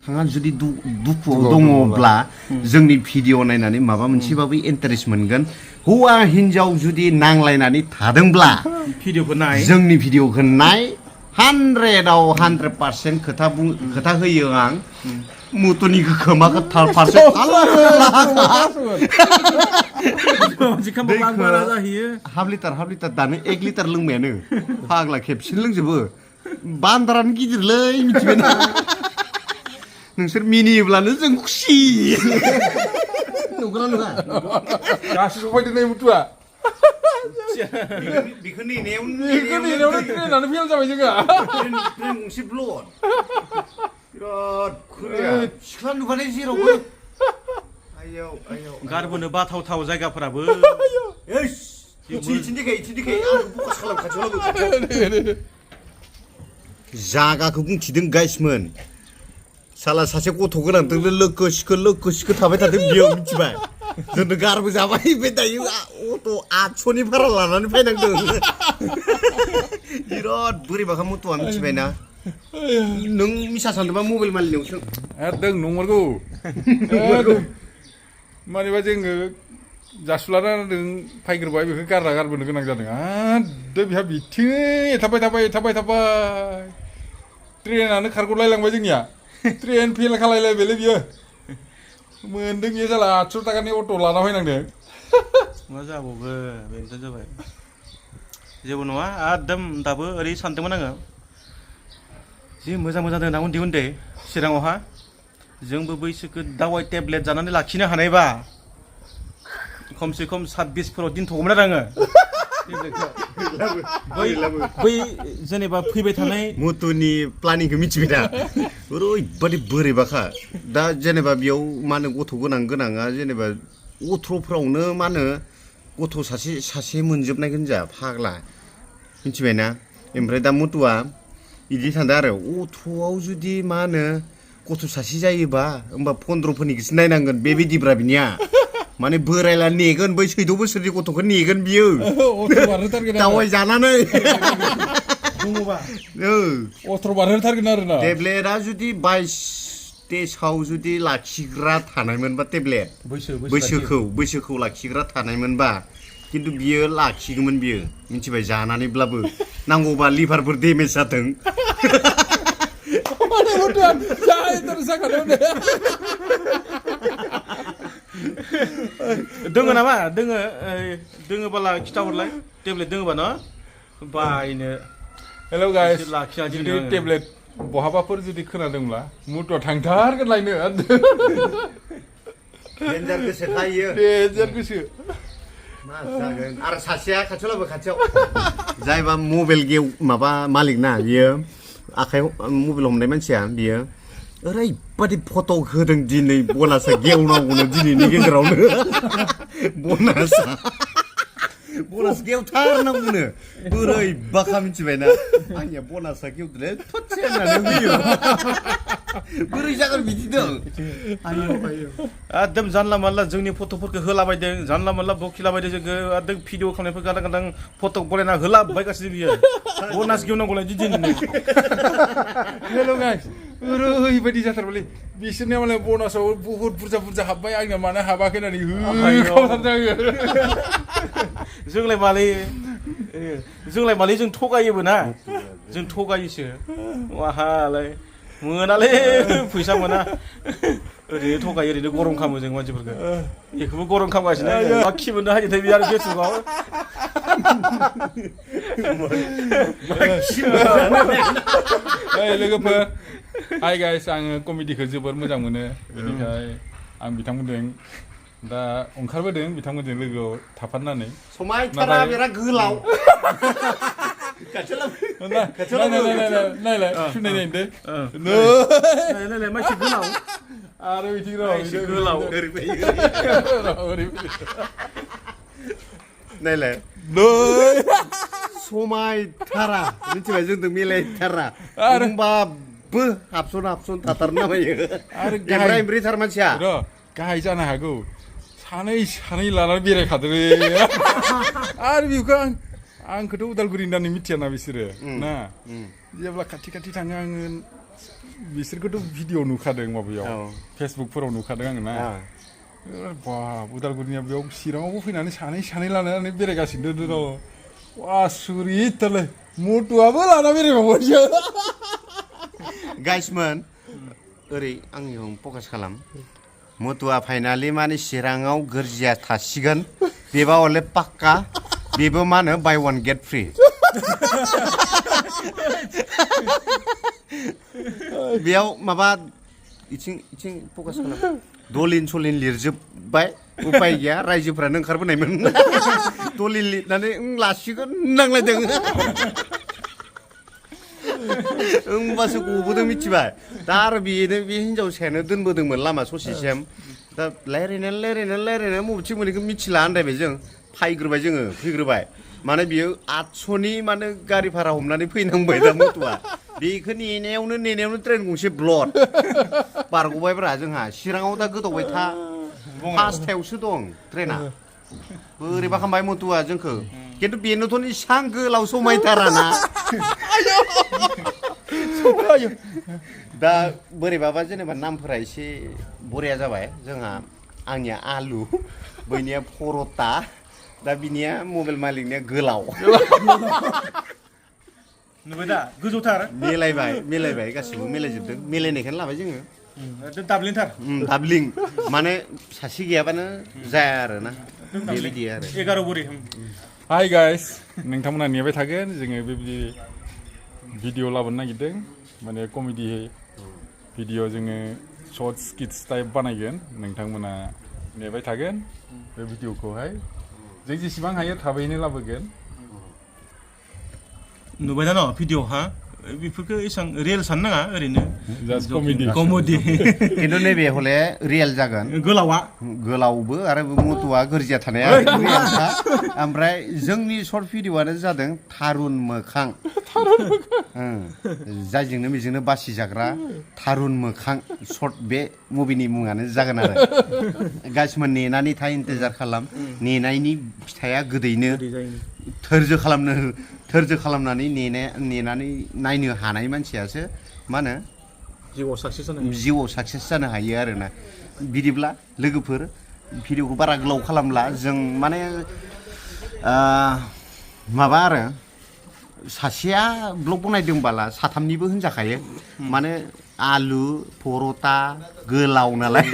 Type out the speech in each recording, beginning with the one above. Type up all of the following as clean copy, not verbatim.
नोंथाङा जुदि दुखुआव दङब्ला जोंनि भिडिअ नायनानै माबा मोनसेबाबो इन्टारेस्ट मोनगोन हौवा हिन्जाव जुदि नांलायनानै थादोंब्ला जोंनि भिडिअखौ नाय 100आव 100% खोथा होयो आं मुतुनि खोमाखौ 1% हाफ लिटार दानो 1 लिटार लोंबायानो फाग्ला खेबसेनो लोंजोबो बान्दारानो गिदिरलै मिथिबायना नोंसोर मिनियोब्लानो जों खुसि नंगौना नङा गासिबो फैदों मुथुआ बेखौ नेनायावनो ट्रेनानो फेल जाबाय जोंहा ट्रेन गंसे ब्लड बिराद खुरिया सिख्ला नुबाथाय जेरावबो आयौ गारबोनो बाथावथाव जायगाफोराबो इथिंदिखाय आं फकास खालाम खाथियाव जागाखौ बुंथिदों गाइसमोन साला सासे गथ' गोनांदों लोगो सिखो थाबाय थादों बियो मिथिबाय जोंनो गारबो जाबाय बे दायो अट' 800नि भारा लानानै फैनांदों बिराद बोरैबाखा मथ'आ मिथिबायना नों मिसा सानदोंबा मबाइल मालिकनाव सों एकदम नंमारगौ मानोबा जोङो जासुलाना नों फायग्रोबाय बेखौ गारबोनो गोनां जादों आरो बेहा बिथिं थाबाय ट्रेनानो खारग'लायलांबाय जोंनिया ट्रेन फेल खालायलायबायलै बियो मोनदों बियो जाला 800 थाखानि अट' लाना फैनांदों मा जाबावगोन बेनोथ' जाबाय जेबो नङा एकदम दाबो ओरै सानदोंमोन आङो जि मोजां जादों ना उन्दै चिराङावहा जोंबो बैसोखौ दावाइ टेब्लेट जानानै लाखिनो हानायबा खमसे खम 26फोराव दोनथ'गौमोन आरो आङो बै जेनेबा फैबाय थानाय मुतुनि प्लानिंखौ मिथिबाय दा ओरैबादि बोरैबाखा दा जेनेबा बेयाव मा होनो गथ' गोनाङा जेनेबा 18फ्रावनो मा होनो गथ' सासे मोनजोबनायखौनो जा फाग्ला मिथिबायना ओमफ्राय दा मुतुआ बिदि सानदों आरो 18आव जुदि मा होनो गथ' सासे जायोबा होमबा 15फोरनिखौसो नायनांगोन बेबायदिब्रा बिनिया माने बोरायला नेगोन बै 14 बोसोरनि गथ'खौ नेगोन बियो दावाइ जानानै दङबा 18 बारहोथारगोन आरोना टेब्लेटआ जुदि 22 तेजाव जुदि लाखिग्रा थानायमोनबा टेब्लेट बैसोखौ लाखिग्रा थानायमोनबा खिन्थु बियो लाखिगौमोन बियो मिथिबाय जानानैब्लाबो नांगौबा लिभारफोर डेमेज जाथों दोङो नामा दोङोबाला खिथाहरलाय टेब्लेट दोङोबा न बायनो हेलौ गाइस लाखिना जुदि टेब्लेट बहाबाफोर जुदि खोनादोंब्ला मुथुआ थांथारगोन लायनो डेन्जार गोसो खायो डेन्जार गोसो मा जागोन आरो सासेया खाथियाव जायबा मबाइल माबा मालिक ना बियो आखायाव मबाइल हमनाय मानसिया बियो ओरैबादि फट' होदों दिनै बनासा गेवनांगौनो दिनैनि गेजेरावनो बनास गेवथारनांगौनो बोरै बाखा मिथिबायना आंनिया बनासा गेवदोलै थोथसे होननानै होयो बोरै जागोन बिदि दं एकदम जानला मानला जोंनि फट'फोरखौ होलाबायदों जानला मानला बखिलाबायदों जोङो एकदम भिडिअ खालामनायफोर गादां फट' बनायना होलाबायगासिनो बियो बनास गेवनांगौलाय दिनै हेलौ गाइस ओरैबायदि जाथारबायलै बिसोरनिया मालाय बनासाव बुहुत बुरजा हाबबाय आंनिया मानो हाबाखै होननानै जोंलाय मालै जों थगायोबो ना जों थगायोसो वाहालाय मोनालै फैसा मोना ओरैनो थगायो ओरैनो गरम खालामो जों मानसिफोरखौ बेखौबो गरम खालामगासिनो मा खि मोननो हायो थाय बे आरो फेसबुकआव लोगोफोर हाय गाइस आङो कमेडिखौ जोबोर मोजां मोनो बेनिखाय आं बिथांमोनजों दा ओंखारबोदों बिथांमोनजों लोगोआव थाफानानै समायथारा बिराद गोलाव नायलाय सुनाय मानसि गोलाव आरो बिदि गोलाव नायलाय समायथारा मिथिबाय जोंजों मिलायथारा होमबाबो हाबसन थाथारनो नामायो आरो एमब्राय थार मानसिया गाहाय जानो हागौ सानै लानानै बेरायखादों आरो बेखौ आंखौथ' उदालगुरि होननानै मिथियाना बिसोरो ना जेब्ला खाथि थाङो आङो बिसोरखौथ' भिडिअ नुखादों माबायाव औ फेसबुकफोराव नुखादों आङो ना बाब उदालगुरिनिया बेयाव चिराङावबो फैनानै सानै लानानै बेरायगासिनो दङ वा सुरिथारलै मटुआबो लाना बेरायबावबायसो गाइसमोन ओरै आंनियाव फकास खालाम मटुआ फाइनालि माने चिराङाव गोरजिया थासिगोन बेबा हले पाक्का बेबो मा होनो बाय वान गेट फ्रि बेयाव माबा इथिं फकास खालाम दलिन सलिन लिरजोबबाय उपाय गैया रायजोफ्रानो ओंखारबोनायमोन दलिन लिरनानै लासिगोन नांलायदों होमबासो गबोदों मिथिबाय दा आरो बेनो बे हिनजावसायानो दोनबोदोंमोन लामा ससेसिम दा रायज्लायनानै बबेथिं मोनैखौ मिथिला होनलायबाय जों फैग्रोबाय माने बियो 800नि माने गारि भारा हमनानै फैनांबाय दा मटुआ बेखौ नेनायावनो ट्रेन गंसे ब्लड बारग'बायब्रा जोंहा चिराङाव दा गोदावबाय था पासथायावसो दं ट्रेना बोरैबा खालामबाय मटुआ जोंखौ खिन्थु बेनोथ' इसां गोलाव समायथाराना दा बोरैबाबा जेनेबा नामफोरा एसे बरिया जाबाय जोंहा आंनिया आलु बैनिया पर'ता दा बिनिया मबाइल मालिकनिया गोलाव नुबाय दा गोजौथार मिलायबाय गासिबो मिलायजोबदों मिलायनायखायनो लाबाय जोङो दाब्लिंथार दाबलिं माने सासे गैयाबानो जाया आरोना बेबायदि आरो 11 बुरि हाय गाइस नोंथांमोना नेबाय थागोन जोङो बेबायदि भिडिअ लाबोनो नागिरदों माने कमेडि भिडिअ जोङो शर्ट स्किट्स टाइप बानायगोन नोंथांमोना नेबाय थागोन बे भिडिअखौहाय जों जेसेबां हायो थाबैनो लाबोगोन नुबाय दा न' भिडिअ हा बेफोरखौ एसां रियेल साननो नाङा ओरैनो जास्ट कमेडि खिन्थु नैबे हले रियेल जागोन गोलावबो आरो मटुआ गोरजिया थानाया रियेलखा ओमफ्राय जोंनि सर्ट भिडिअआनो जादों थारुन मोखां जायजोंनो बेजोंनो बासि जाग्रा थारुन मोखां सर्ट बे मुभिनि मुङानो जागोन आरो गासिबो नेनानै था इन्टेजार खालाम नेनायनि फिथाइया गोदैनो धोर्ज खालामनानै नेनानै नायनो हानाय मानसियासो मा होनो जिउआव साक्सेस जानो हायो आरोना बिदिब्ला लोगोफोर भिडिअखौ बारा गोलाव खालामला जों माने माबा आरो सासेया ब्लग बनायदोंबाला साथामनिबो होनजाखायो माने आलु पर'ता गोलाव नालाय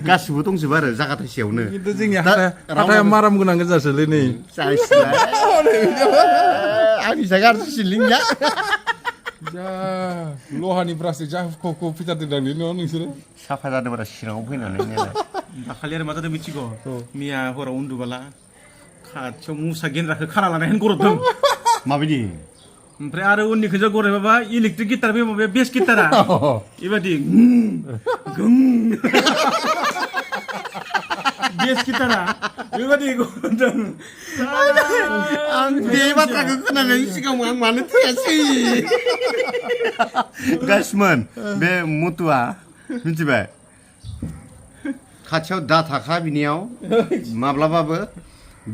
गासिबो दंजोबो आरो जागा थाइसेयावनो खिन्थु जोंनि हाथाया माराम गोनां गोजासोलै नै आंनि जायगा सिलिंया जा लहानि ब्रासजों जा हुख' फैथारदों दांलै न' नोंसोरो साफा जादोंब्रा चिराङाव फैनानै दाखालि आरो मा जादों मिथिगौ मिया हराव उन्दुबोला खाथियाव मुसा गेन्द्राखौ खाना लानायखौनो गरबदों माबायदि ओमफ्राय आरो उननि खोजा गरायबाबा इलेक्ट्रिक गिटार बे माबाया बेस गिटारा बेबायदि बेस गिटारा बेबायदि गरबदों आं बे बाथ्राखौ खोनानायनि सिगां आं मानो थैयासै गाइसमोन बे मटुआ मिथिबाय खाथियाव दा थाखा बिनियाव माब्लाबाबो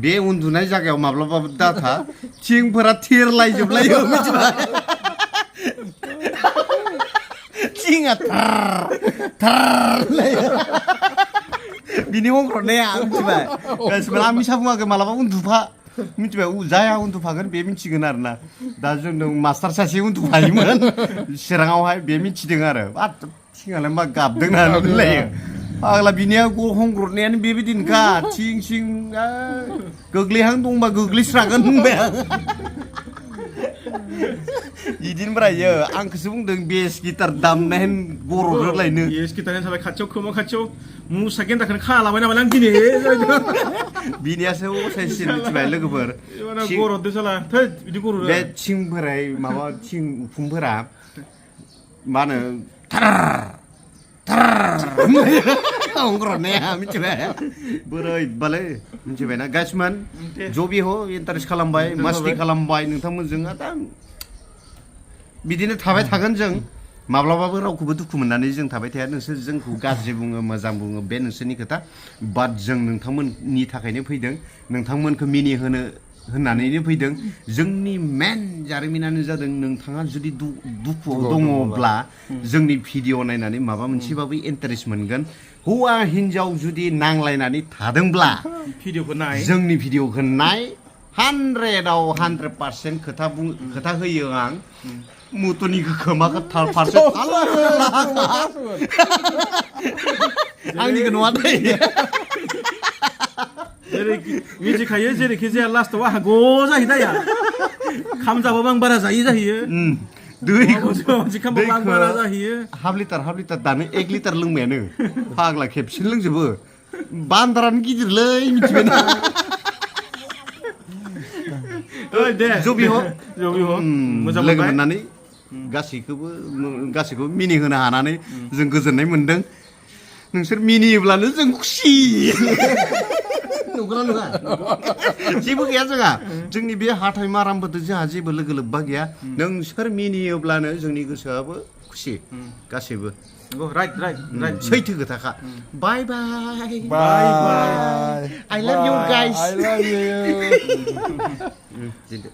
बे उन्दुनाय जायगायाव माब्लाबाबो दाथा थिंफोरा थिरलायजोबलायो मिथिबाय थिंआ थार बिनि हंख्रनाया मिथिबाय गासिबो आं मिसा बुङाखै मालाबा उन्दुफा मिथिबाय जाया उन्दुफागोन बे मिथिगोन आरोना दा जोंनो मास्टार सासे उन्दुफायोमोन चिराङावहाय बे मिथिदों आरो थिंआलाय मा गाबदों ना होनलायो फाग्ला बिनिया हंग्रदनायानो बेबायदिनोखा थिं गोग्लैहां दंबा गोग्लैस्रागोन होनबाय आं बिदिनो ब्रायो आंखौसो बुंदों बेस गिटार दामनाय गर'दलायनो बेस गिटारनि थाबाय खाथियाव खोमा खाथियाव मुसा गेन्द्राखौनो खालाबाय नामा आं दिनै बिनियासो असायसिन मिथिबाय लोगोफोर गरदो साला थै बिदि गरदो बे थिंफोरा माबा थिं उखुमफोरा मा होनो हंग्रनाया मिथिबाय बोरैबालै मिथिबायना गाइसमोन जबि हो इन्टारेस्ट खालामबाय मास्ति खालामबाय नोंथांमोनजों दा बिदिनो थाबाय थागोन जों माब्लाबाबो रावखौबो दुखु मोननानै जों थाबाय थाया नोंसोर जोंखौ गाज्रि बुङो मोजां बुङो बे नोंसोरनि खोथा बाट जों नोंथांमोननि थाखायनो फैदों नोंथांमोनखौ मिनिहोनो होननानैनो फैदों जोंनि मेन जारिमिनानो जादों नोंथाङा जुदि दुखुआव दङब्ला जोंनि भिडिअ नायनानै माबा मोनसेबाबो इन्टारेस्ट मोनगोन हौवा हिन्जाव जुदि नांलायनानै थादोंब्ला भिडिअखौ नाय जोंनि भिडिअखौ नाय 100आव 100% खोथा होयो आं मुतुनि खोमाखौ फारसे आंनिखौ नङा दै जेरै मिथिखायो जेरैखि जाया लास्टआव आंहा ग जाहैदाया खाम जाबाबो आं बारा जायो जाहैयो दैखौ खामबाबो आं बारा जाहैयो हाफ लिटार दानो 1 लिटार लोंबायानो फाग्ला खेबसेनो लोंजोबो बान्दारानो गिदिरलै मिथिबाय ना ओइ दे जबि ह मोजां लोगो मोननानै गासैखौबो मिनिहोनो हानानै जों गोजोननाय मोनदों नोंसोर मिनियोब्लानो जों खुसि नंगौना नङा जेबो गैया जोंहा जोंनि बे हाथाय मारामबोथ' जोंहा जेबो लोगो लोब्बा गैया नोंसोर मिनियोब्लानो जोंनि गोसोआबो खुसि गासैबो राइट सैथो खोथाखा बाय बाय Bye. I love you guys I love you.